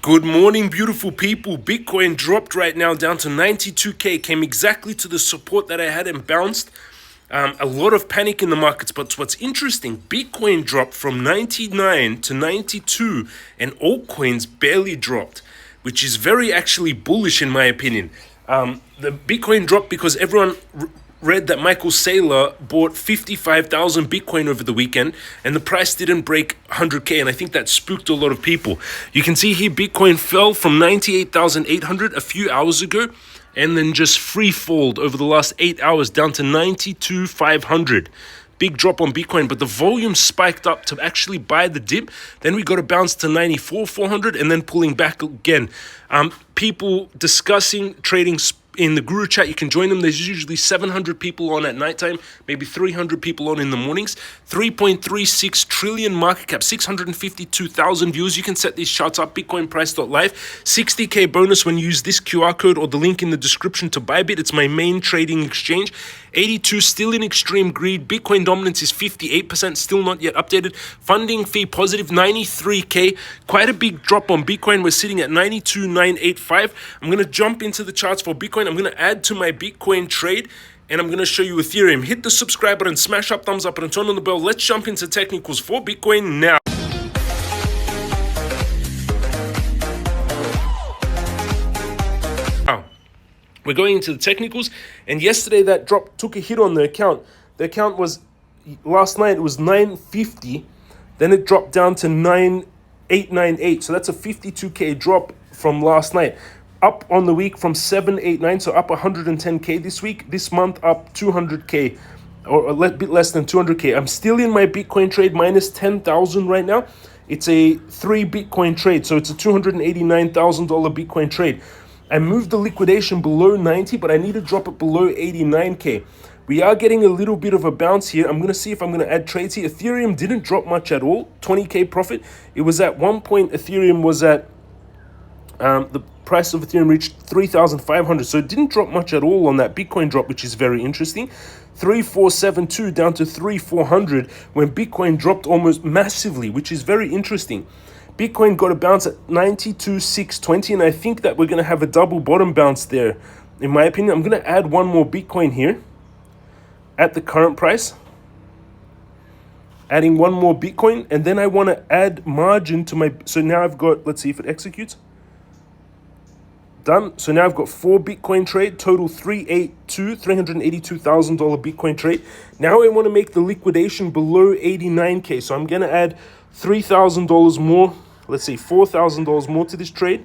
Good morning, beautiful people. Bitcoin dropped right now down to 92K, came exactly to the support that I had and bounced. A lot of panic in the markets, but what's interesting, Bitcoin dropped from 99 to 92 and altcoins barely dropped, which is very actually bullish in my opinion. The Bitcoin dropped because everyone read that Michael Saylor bought 55,000 Bitcoin over the weekend and the price didn't break 100K, and I think that spooked a lot of people. You can see here Bitcoin fell from 98,800 a few hours ago and then just free falled over the last 8 hours down to 92,500. Big drop on Bitcoin, but the volume spiked up to actually buy the dip. Then we got a bounce to 94,400 and then pulling back again. People discussing trading in the Guru chat. You can join them. There's usually 700 people on at nighttime, maybe 300 people on in the mornings. 3.36 trillion market cap, 652,000 views. You can set these charts up, bitcoinprice.live. 60K bonus when you use this QR code or the link in the description to Bybit. It's my main trading exchange. 82 still in extreme greed. Bitcoin dominance is 58%, still not yet updated. Funding fee positive 93K. Quite a big drop on Bitcoin. We're sitting at 92,985. I'm going to jump into the charts for Bitcoin. I'm going to add to my Bitcoin trade and I'm going to show you Ethereum. Hit the subscribe button, smash up, thumbs up, and turn on the bell. Let's jump into technicals for Bitcoin now. We're going into the technicals, and yesterday that drop took a hit on the account. The account was, last night it was 950, then it dropped down to 9898, so that's a 52K drop from last night. Up on the week from 789, so up 110K this week. This month up 200K, or a bit less than 200K. I'm still in my Bitcoin trade, minus 10,000 right now. It's a 3 Bitcoin trade, so it's a $289,000 Bitcoin trade. I moved the liquidation below 90, but I need to drop it below 89K. We are getting a little bit of a bounce here. I'm going to see if I'm going to add trades here. Ethereum didn't drop much at all, 20K profit. It was at one point, Ethereum was at, the price of Ethereum reached 3,500. So it didn't drop much at all on that Bitcoin drop, which is very interesting. 3,472 down to 3,400 when Bitcoin dropped almost massively, which is very interesting. Bitcoin got a bounce at 92,620, and I think that we're going to have a double bottom bounce there. In my opinion, I'm going to add one more Bitcoin here at the current price. Adding one more Bitcoin, and then I want to add margin to my... So now I've got... Let's see if it executes. Done. So now I've got 4 Bitcoin trade, total $382,000 Bitcoin trade. Now I want to make the liquidation below 89K. So I'm going to add $3,000 more. Let's see, $4,000 more to this trade,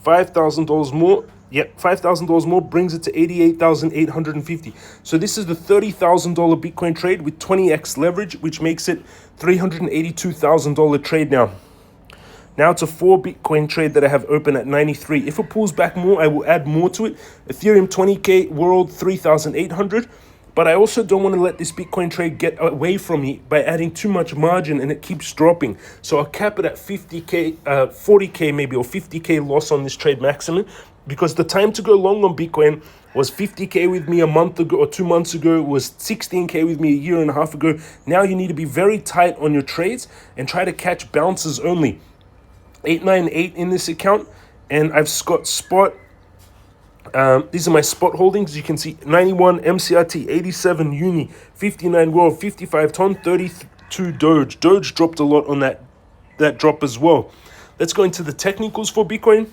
$5,000 more. Yep, $5,000 more brings it to $88,850. So this is the $30,000 Bitcoin trade with 20x leverage, which makes it $382,000 trade now. Now it's a 4 Bitcoin trade that I have open at 93. If it pulls back more, I will add more to it. Ethereum 20K, World 3,800. But I also don't want to let this Bitcoin trade get away from me by adding too much margin and it keeps dropping. So I'll cap it at 50K, 40K maybe, or 50K loss on this trade maximum, because the time to go long on Bitcoin was 50K with me a month ago or 2 months ago, was 16K with me a year and a half ago. Now you need to be very tight on your trades and try to catch bounces only. 898 in this account, and I've got spot. These are my spot holdings. You can see 91 MCRT, 87 Uni, 59 World, 55 Ton, 32 Doge. Doge dropped a lot on that drop as well. Let's go into the technicals for Bitcoin.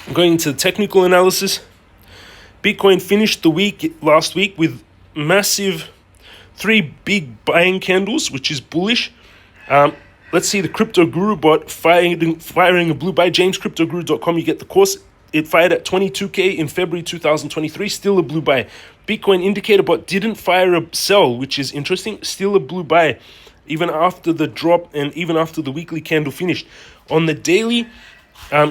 I'm going into the technical analysis. Bitcoin finished the week last week with massive 3 big buying candles, which is bullish. Let's see the Crypto Guru bot firing a blue buy. JamesCryptoGuru.com. You get the course. It fired at 22K in February 2023, still a blue buy. Bitcoin indicator bot didn't fire a sell, which is interesting. Still a blue buy, even after the drop and even after the weekly candle finished. On the daily,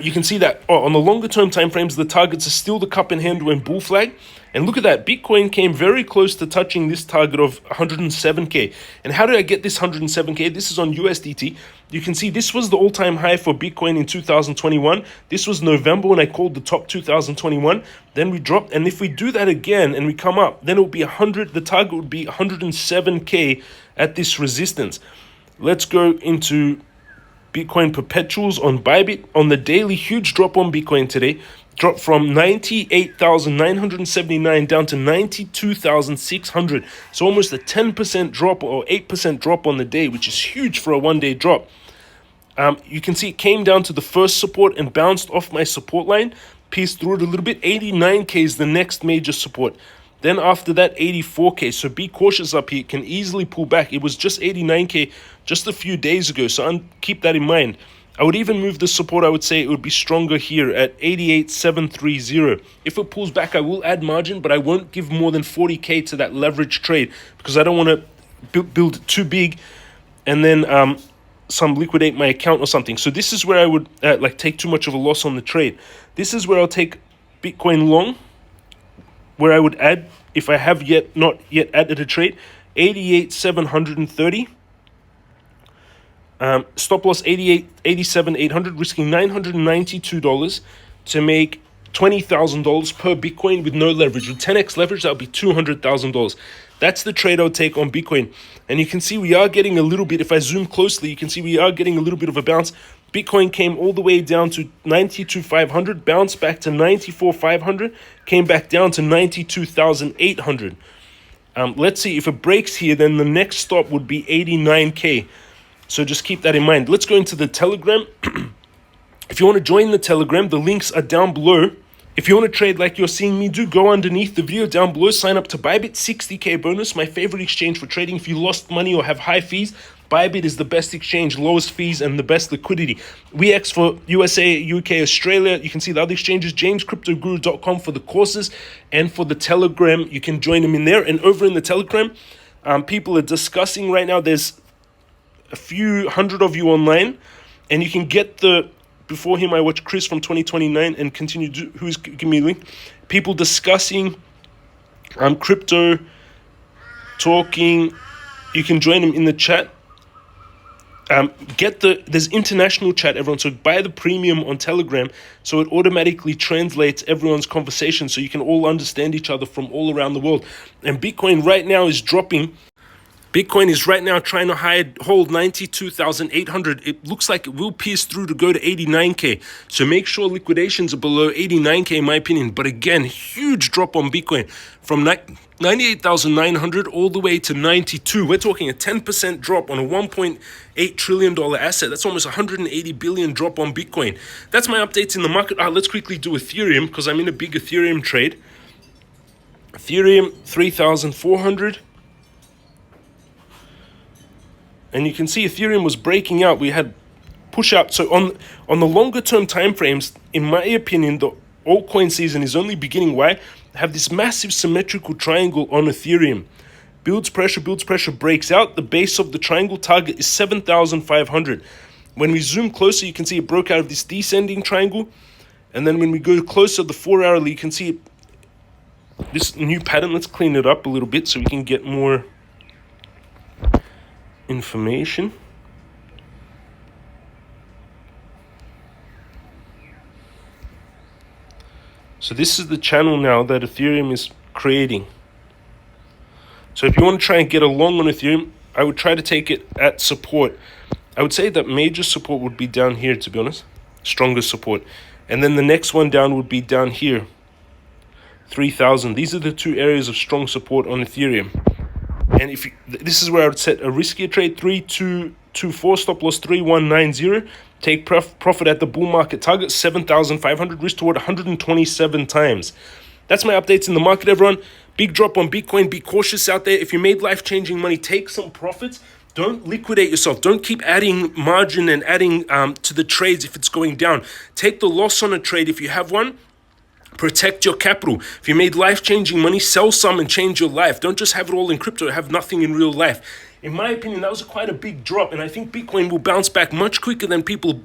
you can see that on the longer term time frames, the targets are still the cup in hand when bull flag. And look at that, Bitcoin came very close to touching this target of 107K. And how did I get this 107K? This is on USDT. You can see this was the all-time high for Bitcoin in 2021. This was November when I called the top 2021. Then we dropped. And if we do that again and we come up, then it will be 100. The target would be 107K at this resistance. Let's go into Bitcoin perpetuals on Bybit. On the daily, huge drop on Bitcoin today. Dropped from 98,979 down to 92,600. So almost a 10% drop or 8% drop on the day, which is huge for a one-day drop. You can see it came down to the first support and bounced off my support line, pierced through it a little bit. 89K is the next major support. Then after that, 84K. So be cautious up here. It can easily pull back. It was just 89K just a few days ago. So keep that in mind. I would even move the support. I would say it would be stronger here at 88,730. If it pulls back, I will add margin, but I won't give more than 40K to that leverage trade because I don't want to build it too big and then some liquidate my account or something. So this is where I would take too much of a loss on the trade. This is where I'll take Bitcoin long, where I would add, if I have not yet added a trade, 88,730. Stop loss 87,800, risking $992 to make $20,000 per Bitcoin with no leverage. With 10x leverage, that would be $200,000. That's the trade I would take on Bitcoin. And you can see we are getting a little bit, if I zoom closely, you can see we are getting a little bit of a bounce. Bitcoin came all the way down to 92,500, bounced back to 94,500, came back down to 92,800. Let's see, if it breaks here, then the next stop would be 89K. So just keep that in mind. Let's go into the Telegram. If you want to join the Telegram, the links are down below. If you want to trade like you're seeing me do, go underneath the video down below. Sign up to Bybit, 60K bonus. My favorite exchange for trading. If you lost money or have high fees, Bybit is the best exchange, lowest fees, and the best liquidity. Weex for USA, UK, Australia. You can see the other exchanges. JamesCryptoGuru.com for the courses. And for the Telegram, you can join them in there. And over in the Telegram, people are discussing right now. There's a few hundred of you online, and you can get before him I watched Chris from 2029 and continue who's giving me a link. People discussing crypto, talking. You can join them in the chat. There's international chat, everyone. So buy the premium on Telegram, so it automatically translates everyone's conversation, so you can all understand each other from all around the world. And Bitcoin right now is dropping. Bitcoin is right now trying to hold 92,800. It looks like it will pierce through to go to 89K. So make sure liquidations are below 89K in my opinion. But again, huge drop on Bitcoin from 98,900 all the way to 92. We're talking a 10% drop on a $1.8 trillion asset. That's almost 180 billion drop on Bitcoin. That's my updates in the market. Let's quickly do Ethereum because I'm in a big Ethereum trade. Ethereum 3,400. And you can see Ethereum was breaking out. We had push up. So on the longer term time frames, in my opinion, the altcoin season is only beginning. Why? Have this massive symmetrical triangle on Ethereum. Builds pressure, breaks out. The base of the triangle target is 7,500. When we zoom closer, you can see it broke out of this descending triangle. And then when we go closer, the 4-hourly, you can see this new pattern. Let's clean it up a little bit so we can get more information. So this is the channel now that Ethereum is creating. So if you want to try and get along on Ethereum, I would try to take it at support. I would say that major support would be down here, to be honest. Stronger support. And then the next one down would be down here. 3,000. These are the two areas of strong support on Ethereum. And this is where I would set a riskier trade, 3224, stop loss 3190. Take profit at the bull market target, 7,500, risk toward 127 times. That's my updates in the market, everyone. Big drop on Bitcoin. Be cautious out there. If you made life-changing money, take some profits. Don't liquidate yourself. Don't keep adding margin and adding to the trades if it's going down. Take the loss on a trade if you have one. Protect your capital. If you made life-changing money, sell some and change your life. Don't just have it all in crypto, have nothing in real life. In my opinion, that was quite a big drop, and I think Bitcoin will bounce back much quicker than people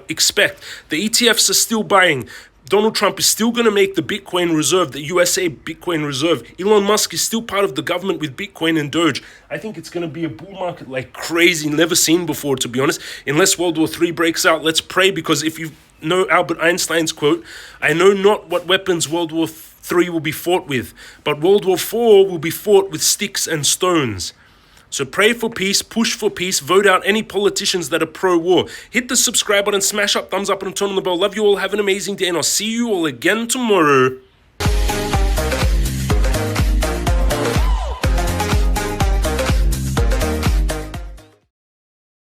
expect. The ETFs are still buying. Donald Trump is still going to make the Bitcoin reserve, the USA Bitcoin reserve. Elon Musk is still part of the government with Bitcoin and Doge. I think it's going to be a bull market like crazy, never seen before, to be honest. Unless World War III breaks out, let's pray, because if you know Albert Einstein's quote, I know not what weapons World War III will be fought with, but World War IV will be fought with sticks and stones. So pray for peace, push for peace, vote out any politicians that are pro-war. Hit the subscribe button, smash up, thumbs up, and turn on the bell. Love you all. Have an amazing day, and I'll see you all again tomorrow.